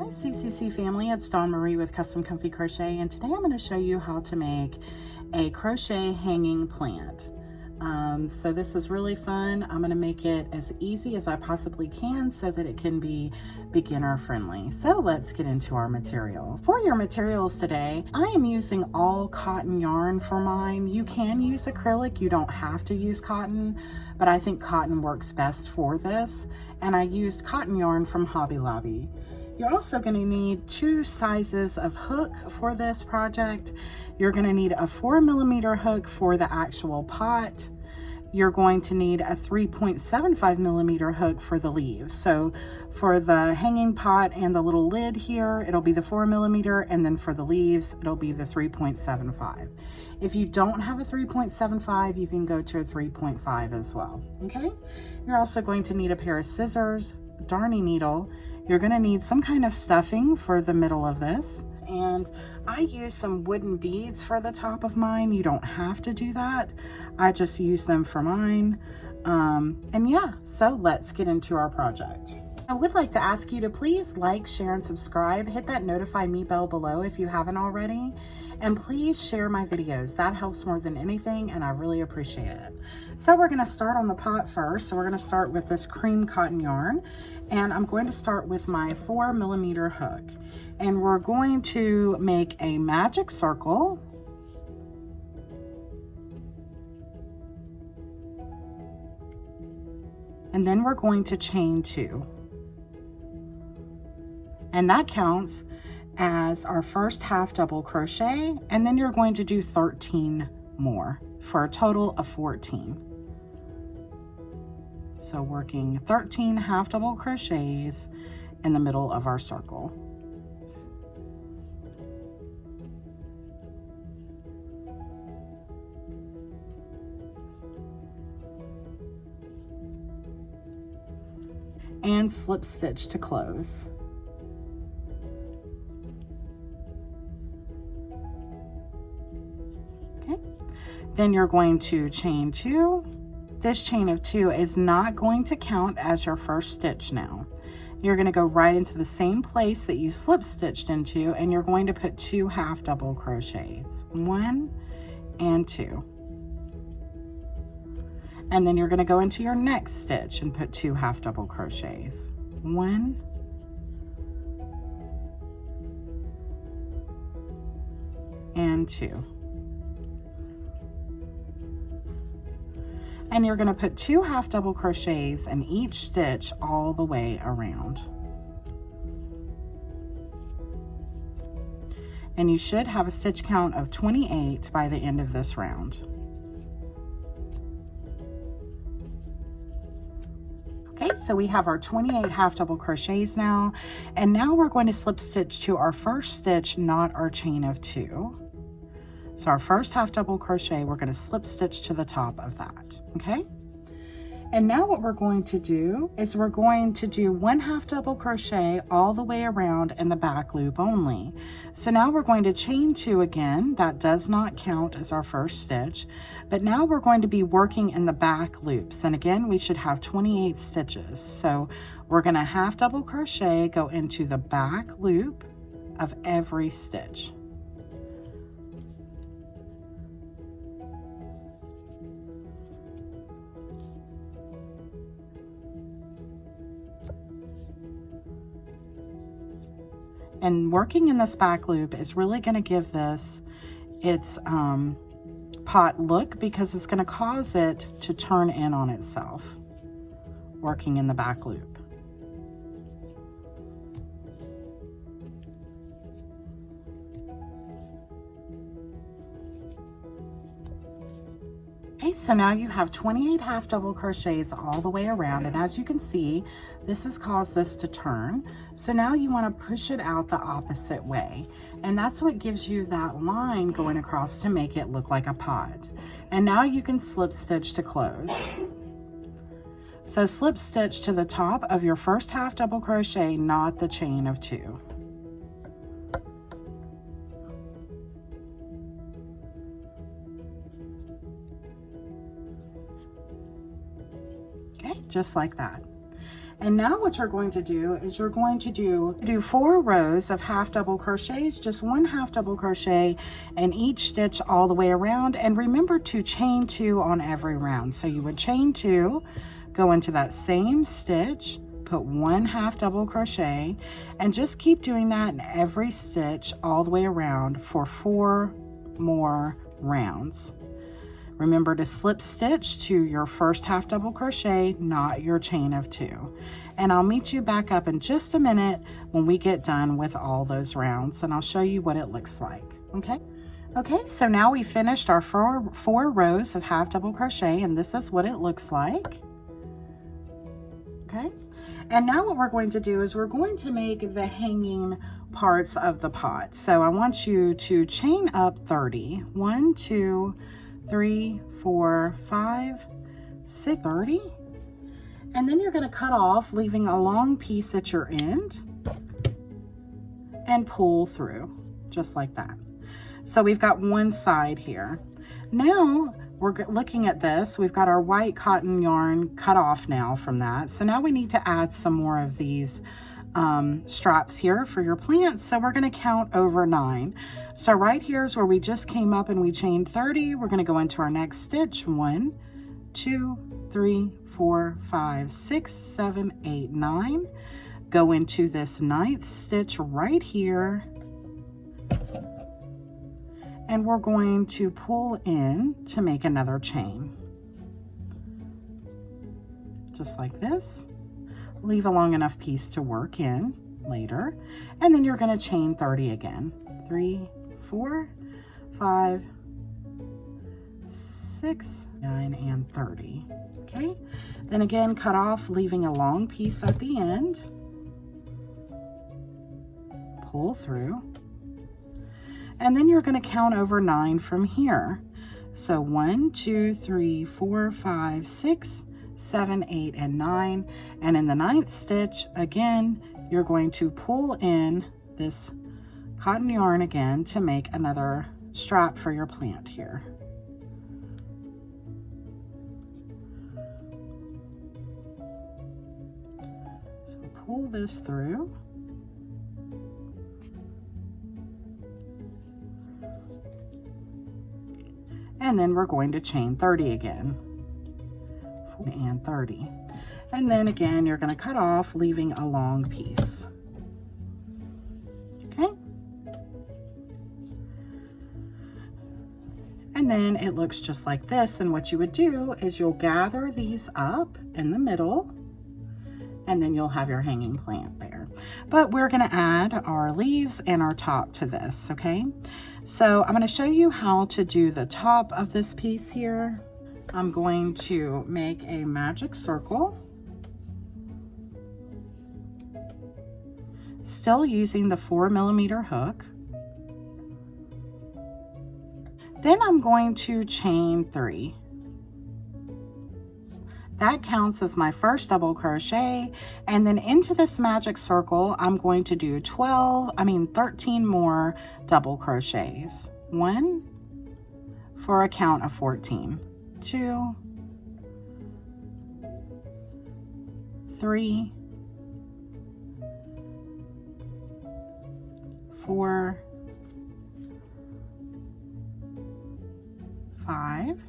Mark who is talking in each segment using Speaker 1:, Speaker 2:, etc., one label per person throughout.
Speaker 1: CCC family, it's Dawn Marie with Custom Comfy Crochet, and today I'm going to show you how to make a crochet hanging plant. So this is really fun. I'm going to make it as easy as I possibly can so that it can be beginner friendly. So let's get into our materials. For your materials today, I am using all cotton yarn for mine. You can use acrylic, you don't have to use cotton, but I think cotton works best for this. And I used cotton yarn from Hobby Lobby. You're also going to need 2 sizes of hook for this project. You're going to need a 4mm hook for the actual pot. You're going to need a 3.75mm hook for the leaves. So for the hanging pot and the little lid here, it'll be the 4mm, and then for the leaves, it'll be the 3.75. If you don't have a 3.75, you can go to a 3.5 as well, okay? You're also going to need a pair of scissors, darning needle. You're going to need some kind of stuffing for the middle of this. And I use some wooden beads for the top of mine. You don't have to do that. I just use them for mine. And yeah, so let's get into our project. I would like to ask you to please like, share, and subscribe. Hit that notify me bell below if you haven't already. And please share my videos. That helps more than anything, and I really appreciate it. So we're gonna start on the pot first. So we're gonna start with this cream cotton yarn. And I'm going to start with my 4mm hook. And we're going to make a magic circle. And then we're going to chain 2. And that counts as our first half double crochet. And then you're going to do 13 more for a total of 14. So working 13 half double crochets in the middle of our circle. And slip stitch to close. Okay, then you're going to chain 2. This chain of 2 is not going to count as your first stitch now. You're going to go right into the same place that you slip stitched into, and you're going to put 2 half double crochets, 1 and 2. And then you're going to go into your next stitch and put 2 half double crochets, 1 and 2. And you're going to put 2 half double crochets in each stitch all the way around. And you should have a stitch count of 28 by the end of this round. Okay, so we have our 28 half double crochets now, and now we're going to slip stitch to our first stitch, not our chain of 2. So our first half double crochet, we're going to slip stitch to the top of that, okay? And now what we're going to do is we're going to do 1 half double crochet all the way around in the back loop only. So now we're going to chain 2 again. That does not count as our first stitch, but now we're going to be working in the back loops. And again, we should have 28 stitches. So we're going to half double crochet, go into the back loop of every stitch. And working in this back loop is really going to give this its pot look, because it's going to cause it to turn in on itself, working in the back loop. Okay, so now you have 28 half double crochets all the way around, and as you can see, this has caused this to turn. So now you want to push it out the opposite way, and that's what gives you that line going across to make it look like a pot. And now you can slip stitch to close. So slip stitch to the top of your first half double crochet, not the chain of 2. Okay, just like that. And now what you're going to do is you're going to do 4 rows of half double crochets, just 1 half double crochet in each stitch all the way around. And remember to chain 2 on every round. So you would chain 2, go into that same stitch, put 1 half double crochet, and just keep doing that in every stitch all the way around for 4 more rounds. Remember to slip stitch to your first half double crochet, not your chain of 2. And I'll meet you back up in just a minute when we get done with all those rounds, and I'll show you what it looks like, okay? Okay, so now we finished our 4 rows of half double crochet, and this is what it looks like, okay? And now what we're going to do is we're going to make the hanging parts of the pot. So I want you to chain up 30. 1, 2, 3, 4, 5, 6, 30. And then you're going to cut off, leaving a long piece at your end and pull through just like that. So we've got one side here. Now we're looking at this. We've got our white cotton yarn cut off now from that. So now we need to add some more of these straps here for your plants. So we're going to count over 9. So right here is where we just came up and we chained 30. We're going to go into our next stitch. 1, 2, 3, 4, 5, 6, 7, 8, 9. Go into this 9th stitch right here. And we're going to pull in to make another chain. Just like this. Leave a long enough piece to work in later. And then you're going to chain 30 again. 3, 4, 5, 6, 9, and 30. Okay? Then again, cut off, leaving a long piece at the end. Pull through. And then you're going to count over 9 from here. So 1, 2, 3, 4, 5, 6, 7, 8, and 9. And in the 9th stitch, again, you're going to pull in this cotton yarn again to make another strap for your plant here. So pull this through. And then we're going to chain 30 again. And 30. And then again, you're going to cut off, leaving a long piece. Okay? And then it looks just like this. And what you would do is you'll gather these up in the middle, and then you'll have your hanging plant there. But we're going to add our leaves and our top to this, okay? So I'm going to show you how to do the top of this piece here. I'm going to make a magic circle, still using the 4mm hook. Then I'm going to chain 3. That counts as my first double crochet, and then into this magic circle I'm going to do 13 more double crochets. 1 for a count of 14. 2, 3, 4, 5,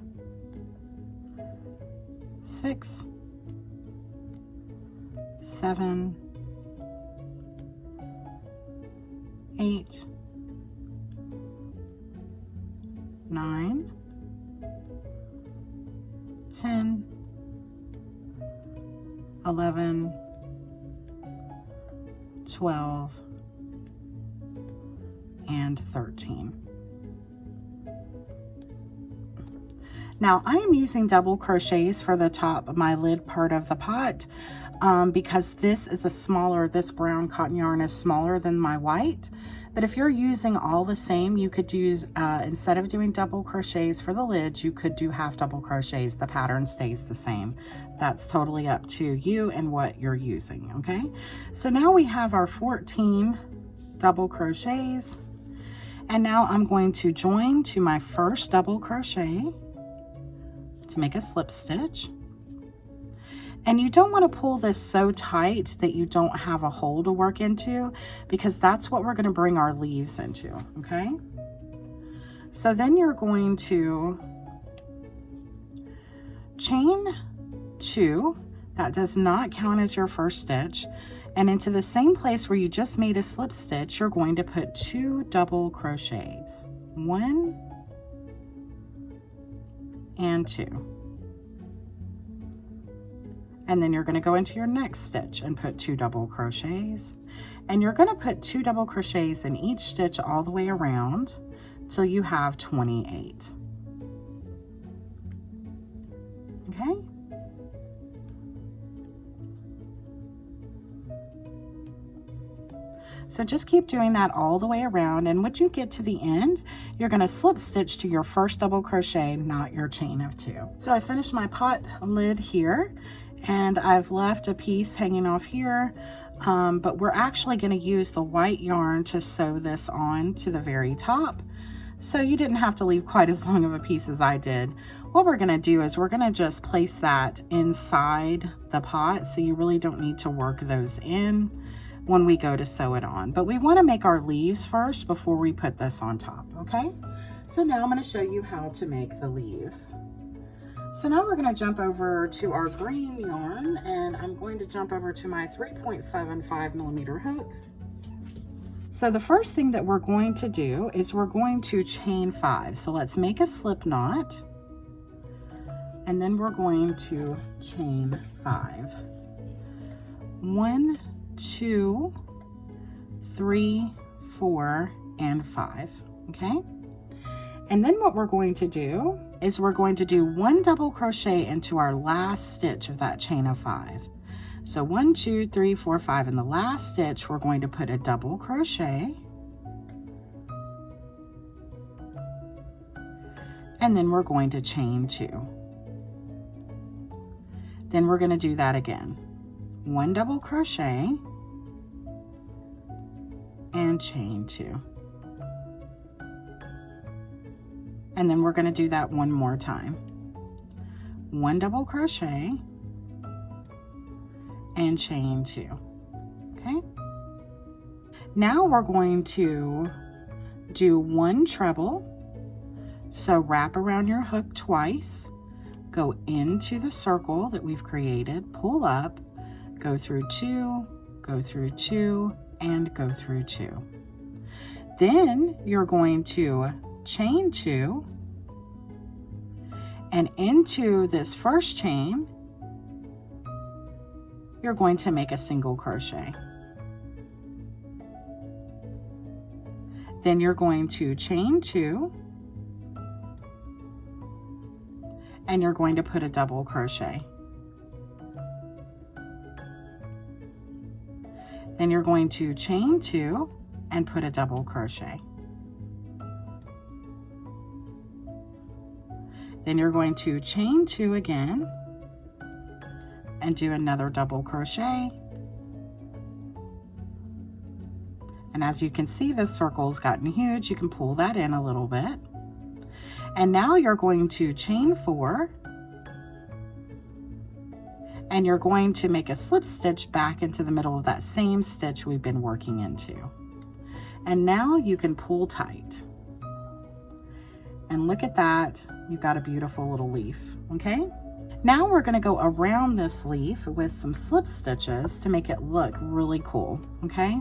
Speaker 1: 6, 7, 8, 9, 10, 11, 12, and 13. Now I am using double crochets for the top of my lid part of the pot because this brown cotton yarn is smaller than my white. But if you're using all the same, you could do, instead of doing double crochets for the lid, you could do half double crochets. The pattern stays the same. That's totally up to you and what you're using, okay? So now we have our 14 double crochets. And now I'm going to join to my first double crochet to make a slip stitch. And you don't want to pull this so tight that you don't have a hole to work into, because that's what we're going to bring our leaves into, okay? So then you're going to chain 2, that does not count as your first stitch, and into the same place where you just made a slip stitch, you're going to put 2 double crochets, 1 and 2. And then you're going to go into your next stitch and put 2 double crochets, and you're going to put 2 double crochets in each stitch all the way around till you have 28. Okay? So just keep doing that all the way around, and when you get to the end, you're going to slip stitch to your first double crochet, not your chain of 2. So I finished my pot lid here, and I've left a piece hanging off here, but we're actually going to use the white yarn to sew this on to the very top. So you didn't have to leave quite as long of a piece as I did. What we're going to do is we're going to just place that inside the pot, so you really don't need to work those in when we go to sew it on. But we want to make our leaves first before we put this on top, okay? So now I'm going to show you how to make the leaves. So now we're going to jump over to our green yarn, and I'm going to jump over to my 3.75 millimeter hook. So the first thing that we're going to do is we're going to chain 5. So let's make a slip knot, and then we're going to chain 5. 1, 2, 3, 4, and 5, okay? And then what we're going to do is we're going to do 1 double crochet into our last stitch of that chain of 5. So 1, 2, 3, 4, 5. In the last stitch, we're going to put a double crochet, and then we're going to chain 2. Then we're going to do that again. 1 double crochet and chain 2. And then we're going to do that one more time. 1 double crochet and chain 2. Okay? Now we're going to do 1 treble. So wrap around your hook twice, go into the circle that we've created, pull up, go through 2, go through 2, and go through 2. Then you're going to chain 2, and into this first chain you're going to make a single crochet. Then you're going to chain 2, and you're going to put a double crochet. Then you're going to chain 2 and put a double crochet. Then you're going to chain 2 again and do another double crochet. And as you can see, this circle's gotten huge. You can pull that in a little bit. And now you're going to chain 4, and you're going to make a slip stitch back into the middle of that same stitch we've been working into. And now you can pull tight. And look at that, you've got a beautiful little leaf, okay? Now we're going to go around this leaf with some slip stitches to make it look really cool, okay?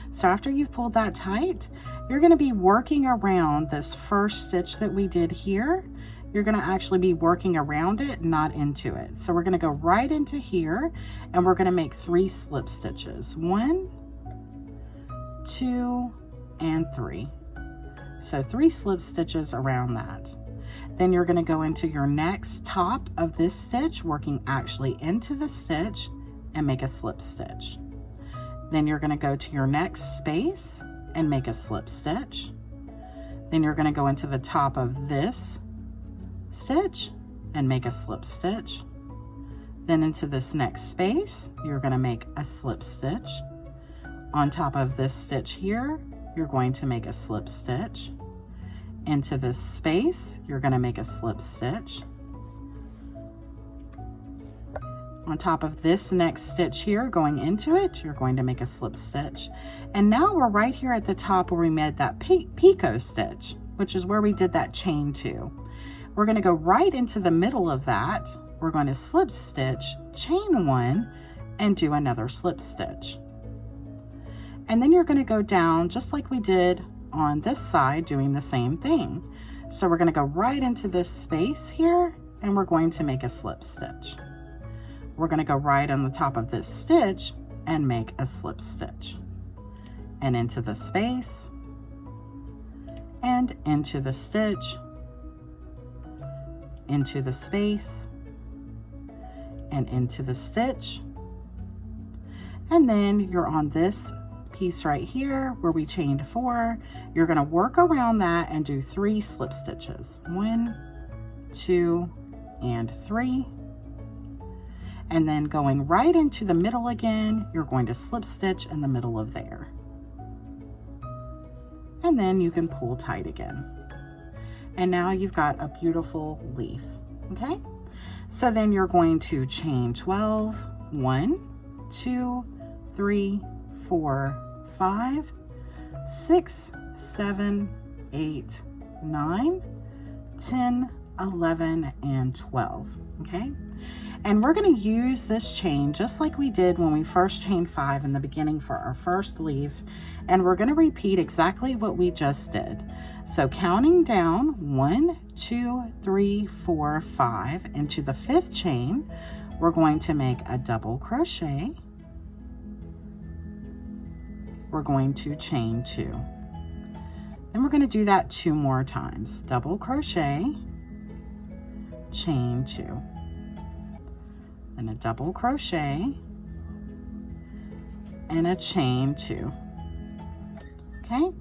Speaker 1: So after you've pulled that tight, you're going to be working around this first stitch that we did here. You're going to actually be working around it, not into it. So we're going to go right into here, and we're going to make 3 slip stitches. 1, 2, and 3. So 3 slip stitches around that. Then you're going to go into your next top of this stitch, working actually into the stitch, and make a slip stitch. Then you're going to go to your next space and make a slip stitch. Then you're going to go into the top of this stitch and make a slip stitch. Then into this next space, you're going to make a slip stitch. On top of this stitch here, you're going to make a slip stitch. Into this space, you're going to make a slip stitch. on top of this next stitch here, going into it, you're going to make a slip stitch. And now we're right here at the top where we made that picot stitch, which is where we did that chain 2. We're going to go right into the middle of that. We're going to slip stitch, chain 1, and do another slip stitch. And then you're going to go down just like we did on this side, doing the same thing. So we're going to go right into this space here, and we're going to make a slip stitch. We're going to go right on the top of this stitch and make a slip stitch, and into the space, and into the stitch, into the space, and into the stitch. And then you're on this piece right here where we chained 4. You're going to work around that and do 3 slip stitches. 1, 2, and 3. And then going right into the middle again, you're going to slip stitch in the middle of there. And then you can pull tight again. And now you've got a beautiful leaf, okay? So then you're going to chain 12, 1, 2, 3, 4, 5, 6, 7, 8, 9, 10, 11, and 12, okay? And we're going to use this chain just like we did when we first chained 5 in the beginning for our first leaf, and we're going to repeat exactly what we just did. So counting down 1, 2, 3, 4, 5 into the 5th chain, we're going to make a double crochet. We're going to chain 2. Then we're going to do that 2 more times. Double crochet, chain 2. And a double crochet and a chain 2. Okay,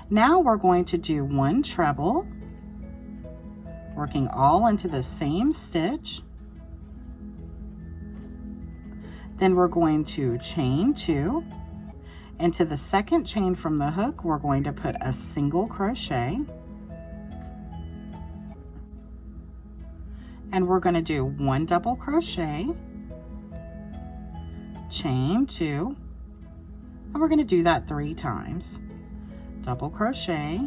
Speaker 1: now we're going to do 1 treble, working all into the same stitch. Then we're going to chain 2. Into the 2nd chain from the hook, we're going to put a single crochet. And we're going to do 1 double crochet, chain 2, and we're going to do that 3 times. Double crochet,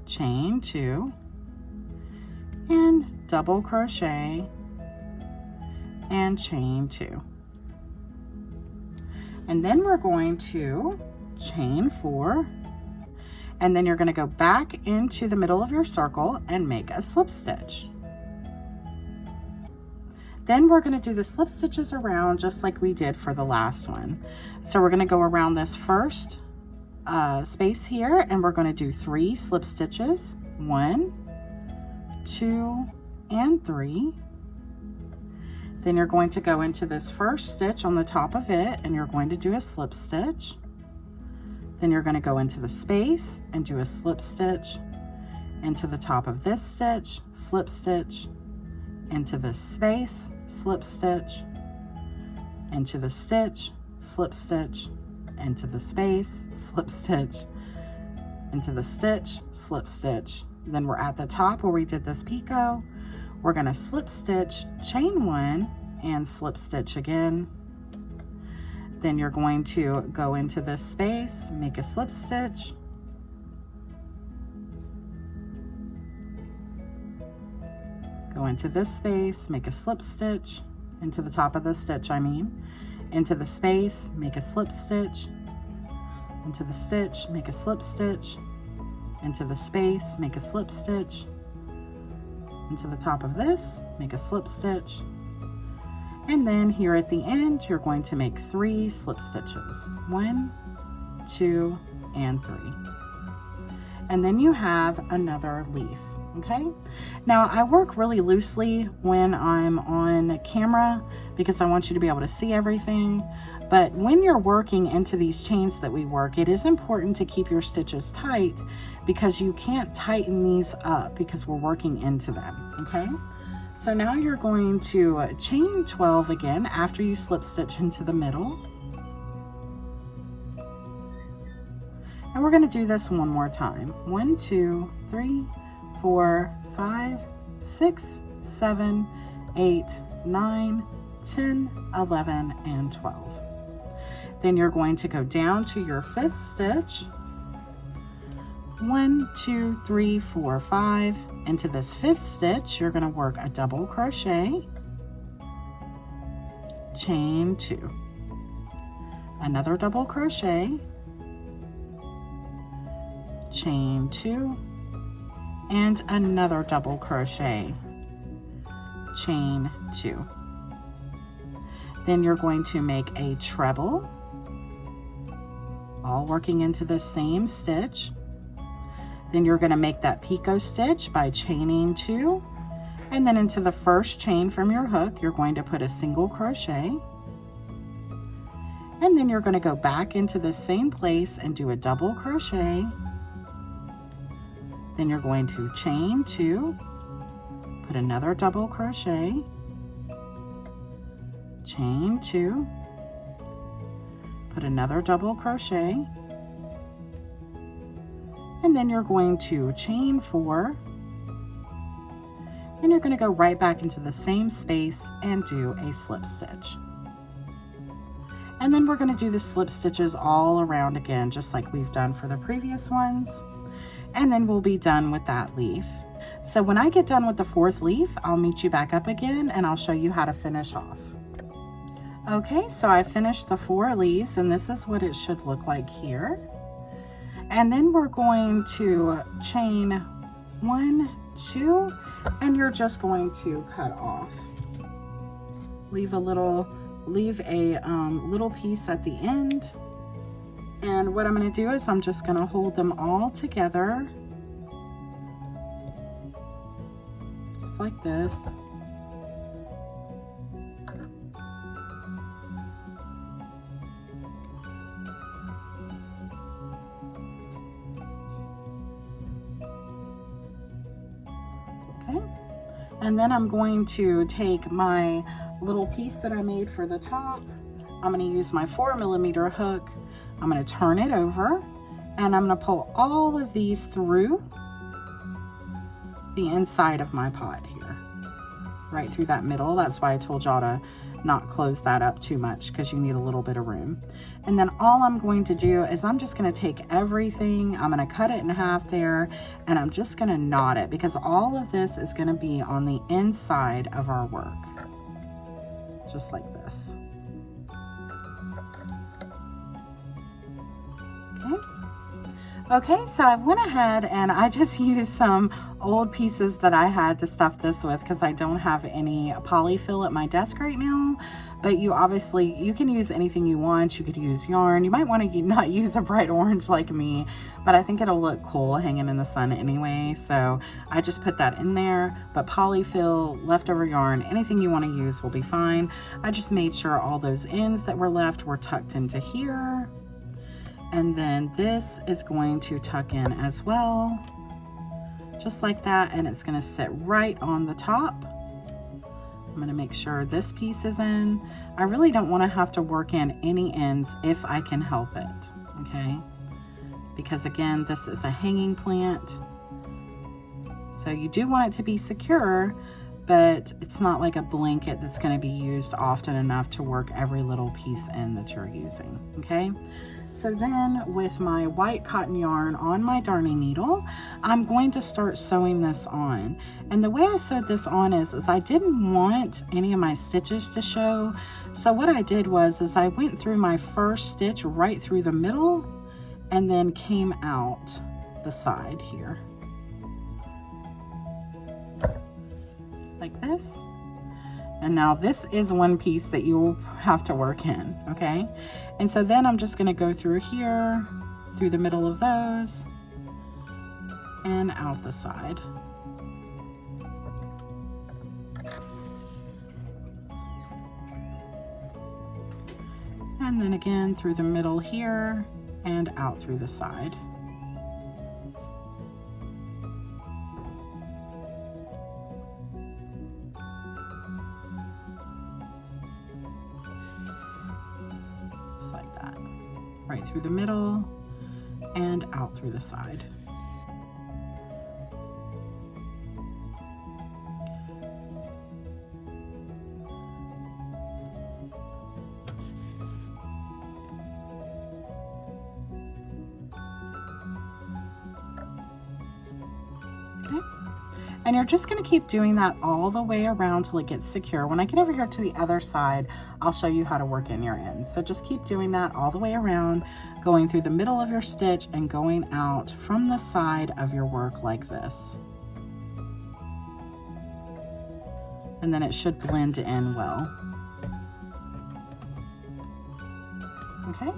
Speaker 1: chain 2, and double crochet and chain 2. And then we're going to chain 4, and then you're going to go back into the middle of your circle and make a slip stitch. Then we're going to do the slip stitches around just like we did for the last one. So we're going to go around this first space here, and we're going to do 3 slip stitches. 1, 2, and 3. Then you're going to go into this first stitch on the top of it, and you're going to do a slip stitch. Then you're going to go into the space and do a slip stitch, into the top of this stitch, slip stitch, into this space, slip stitch, into the stitch, slip stitch, into the space, slip stitch, into the stitch, slip stitch. Then we're at the top where we did this picot. We're going to slip stitch, chain 1, and slip stitch again. Then you're going to go into this space, make a slip stitch, go into this space, make a slip stitch, into the top of the stitch into the space, make a slip stitch, into the stitch, make a slip stitch, into the space, make a slip stitch, into the top of this, make a slip stitch, and then here at the end you're going to make 3 slip stitches. 1, 2, and 3. And then you have another leaf. Okay, now I work really loosely when I'm on camera because I want you to be able to see everything, but when you're working into these chains that we work, it is important to keep your stitches tight because you can't tighten these up because we're working into them. Okay, so now you're going to chain 12 again after you slip stitch into the middle, and we're going to do this one more time. 1, 2, 3, 4, 5, 6, 7, 8, 9, 10, 11, and 12. Then you're going to go down to your 5th stitch. 1, 2, 3, 4, 5. Into this 5th stitch, you're going to work a double crochet, chain 2, another double crochet, chain 2, and another double crochet, chain 2. Then you're going to make a treble, all working into the same stitch. Then you're going to make that picot stitch by chaining 2, and then into the first chain from your hook you're going to put a single crochet, and then you're going to go back into the same place and do a double crochet. Then you're going to chain 2, put another double crochet, chain 2, put another double crochet, and then you're going to chain 4, and you're going to go right back into the same space and do a slip stitch. And then we're going to do the slip stitches all around again, just like we've done for the previous ones. And then we'll be done with that leaf. So when I get done with the 4th leaf, I'll meet you back up again and I'll show you how to finish off. Okay, so I finished the 4 leaves and this is what it should look like here. And then we're going to chain 1, 2, and you're just going to cut off. Leave a little piece at the end. And what I'm going to do is I'm just going to hold them all together, just like this. Okay, and then I'm going to take my little piece that I made for the top. I'm going to use my 4mm hook. I'm going to turn it over and I'm going to pull all of these through the inside of my pot here, right through that middle. That's why I told y'all to not close that up too much, because you need a little bit of room. And then all I'm going to do is I'm just going to take everything, I'm going to cut it in half there, and I'm just going to knot it, because all of this is going to be on the inside of our work, just like this. Okay, so I went ahead and I just used some old pieces that I had to stuff this with, because I don't have any polyfill at my desk right now. But you can use anything you want. You could use yarn. You might want to not use a bright orange like me, but I think it'll look cool hanging in the sun anyway. So I just put that in there. But polyfill, leftover yarn, anything you want to use will be fine. I just made sure all those ends that were left were tucked into here. And then this is going to tuck in as well, just like that, and it's going to sit right on the top. I'm going to make sure this piece is in. I really don't want to have to work in any ends if I can help it, okay? Because again, this is a hanging plant, so you do want it to be secure, but it's not like a blanket that's going to be used often enough to work every little piece in that you're using, okay? So then with my white cotton yarn on my darning needle, I'm going to start sewing this on. And the way I sewed this on is I didn't want any of my stitches to show. So what I did was I went through my first stitch right through the middle and then came out the side here. Like this. And now this is one piece that you will have to work in, okay? And so then I'm just gonna go through here, through the middle of those, and out the side. And then again through the middle here, and out through the side. Like that, right through the middle and out through the side. Okay. And you're just going to keep doing that all the way around till it gets secure. When I get over here to the other side, I'll show you how to work in your ends. So just keep doing that all the way around, going through the middle of your stitch and going out from the side of your work like this. And then it should blend in well. Okay,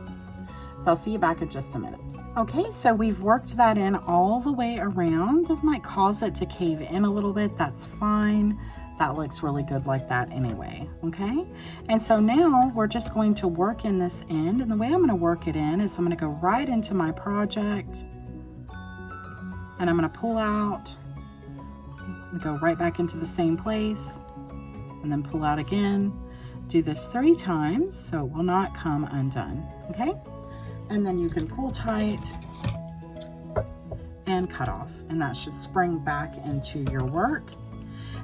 Speaker 1: so I'll see you back in just a minute. Okay, so we've worked that in all the way around. This might cause it to cave in a little bit. That's fine. That looks really good like that anyway, okay? And so now we're just going to work in this end. And the way I'm gonna work it in is I'm gonna go right into my project and I'm gonna pull out, go right back into the same place and then pull out again. Do this 3 times so it will not come undone, okay? And then you can pull tight and cut off, and that should spring back into your work.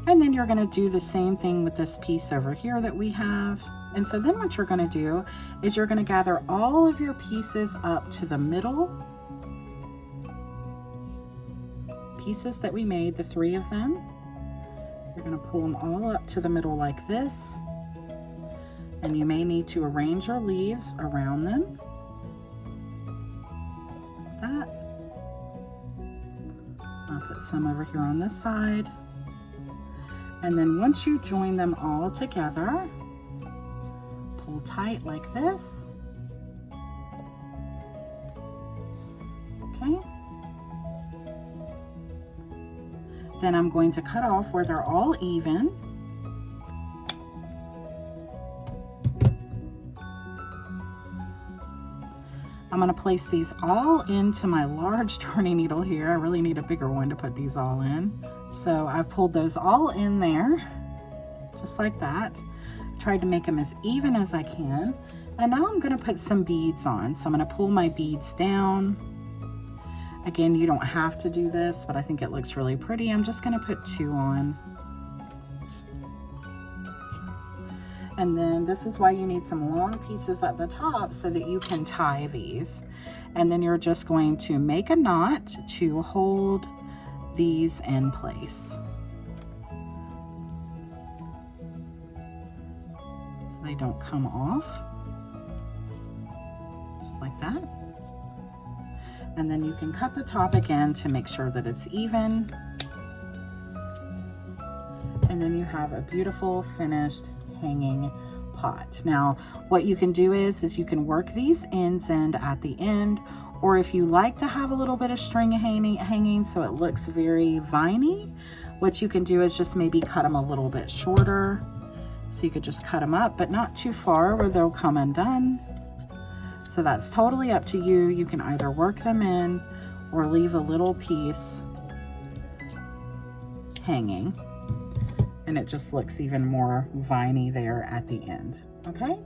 Speaker 1: And then you're going to do the same thing with this piece over here that we have. And so then what you're going to do is you're going to gather all of your pieces up to the middle, pieces that we made, the 3 of them. You're going to pull them all up to the middle like this, and you may need to arrange your leaves around them. That. I'll put some over here on this side. And then once you join them all together, pull tight like this. Okay. Then I'm going to cut off where they're all even. I'm going to place these all into my large darning needle here. I really need a bigger one to put these all in. So I've pulled those all in there, just like that. Tried to make them as even as I can. And now I'm going to put some beads on. So I'm going to pull my beads down. Again, you don't have to do this, but I think it looks really pretty. I'm just going to put 2 on. And then this is why you need some long pieces at the top so that you can tie these. And then you're just going to make a knot to hold these in place. So they don't come off. Just like that. And then you can cut the top again to make sure that it's even. And then you have a beautiful finished hanging pot. Now what you can do is you can work these ends in at the end, or if you like to have a little bit of string hanging so it looks very viney, what you can do is just maybe cut them a little bit shorter. So you could just cut them up, but not too far where they'll come undone. So that's totally up to you. You can either work them in or leave a little piece hanging, and it just looks even more viney there at the end. Okay,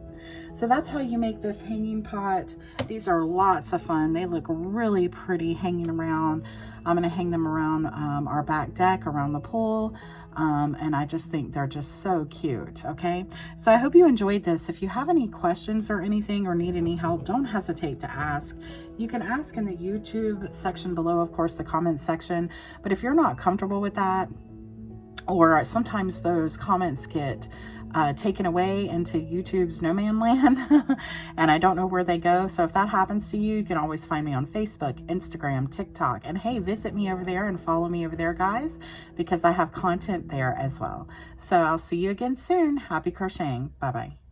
Speaker 1: so that's how you make this hanging pot. These are lots of fun. They look really pretty hanging around. I'm going to hang them around our back deck, around the pool, and I just think they're just so cute. Okay, so I hope you enjoyed this. If you have any questions or anything or need any help, don't hesitate to ask. You can ask in the YouTube section below, of course, the comments section. But if you're not comfortable with that, or sometimes those comments get taken away into YouTube's no man land and I don't know where they go. So if that happens to you, you can always find me on Facebook, Instagram, TikTok, and hey, visit me over there and follow me over there, guys, because I have content there as well. So I'll see you again soon. Happy crocheting. Bye-bye.